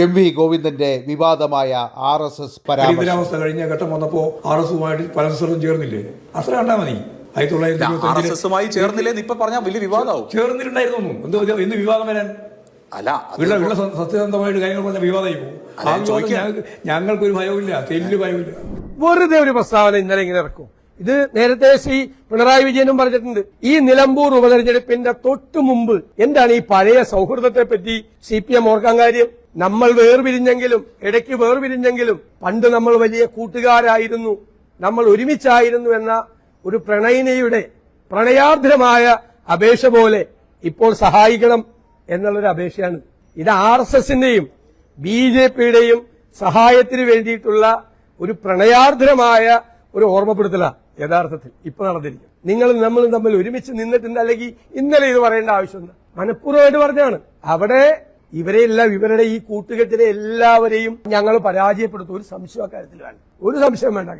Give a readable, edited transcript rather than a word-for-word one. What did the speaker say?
MV. ഗോവിന്ദന്റെ വിവാദമായ RSS പരാമർശം. അടിയന്തരാവസ്ഥ കഴിഞ്ഞ ഘട്ടം വന്നപ്പോൾ RSUമായിട്ട് പല സ്ഥലവും ചേർന്നില്ലേ? അത്ര കണ്ടാൽ മതി. 1925 ചേർന്നില്ലെന്ന് ഇപ്പൊ പറഞ്ഞാൽ വലിയ വിവാദമാവും. ചേർന്നിട്ടുണ്ടായിരുന്നു. എന്ത് വിവാദം വരാൻ? അല്ല, സത്യസന്ധമായിട്ട് കാര്യങ്ങൾ പറഞ്ഞ വിവാദമായി പോകും. ഞങ്ങൾക്കൊരു ഭയവുമില്ല, തെല്ല് ഭയവുമില്ല. വെറുതെ ഒരു പ്രസ്താവന ഇന്നലെ ഇങ്ങനെ ഇറക്കും. ഇത് നേരത്തെ ശ്രീ പിണറായി വിജയനും പറഞ്ഞിട്ടുണ്ട്. ഈ നിലമ്പൂർ ഉപതെരഞ്ഞെടുപ്പിന്റെ തൊട്ടു മുമ്പ് എന്താണ് ഈ പഴയ സൗഹൃദത്തെ പറ്റി CPM ഓർക്കാൻ കാര്യം? നമ്മൾ വേർപിരിഞ്ഞെങ്കിലും, ഇടയ്ക്ക് വേർപിരിഞ്ഞെങ്കിലും പണ്ട് നമ്മൾ വലിയ കൂട്ടുകാരായിരുന്നു, നമ്മൾ ഒരുമിച്ചായിരുന്നു എന്ന ഒരു പ്രണയിനിയുടെ പ്രണയാർദ്രമായ അപേക്ഷ പോലെ ഇപ്പോൾ സഹായിക്കണം എന്നുള്ളൊരു അപേക്ഷയാണ്. ഇത് RSSന്റെയും BJPയുടെയും സഹായത്തിന് വേണ്ടിയിട്ടുള്ള ഒരു പ്രണയാർദ്രമായ ഒരു ഓർമ്മപ്പെടുത്തലാണ് യഥാർത്ഥത്തിൽ ഇപ്പൊ നടന്നിരിക്കും. നമ്മളും തമ്മിൽ ഒരുമിച്ച് നിന്നിട്ടുണ്ട്, അല്ലെങ്കിൽ ഇന്നലെ ഇത് പറയേണ്ട ആവശ്യമുണ്ട്. മനഃപൂർവ്വമായിട്ട് പറഞ്ഞാണ്. അവിടെ ഇവരെല്ലാം, ഇവരുടെ ഈ കൂട്ടുകെട്ടിനെ എല്ലാവരെയും ഞങ്ങൾ പരാജയപ്പെടുത്തും. ഒരു സംശയം അക്കാര്യത്തിൽ വേണ്ട, ഒരു സംശയം വേണ്ട.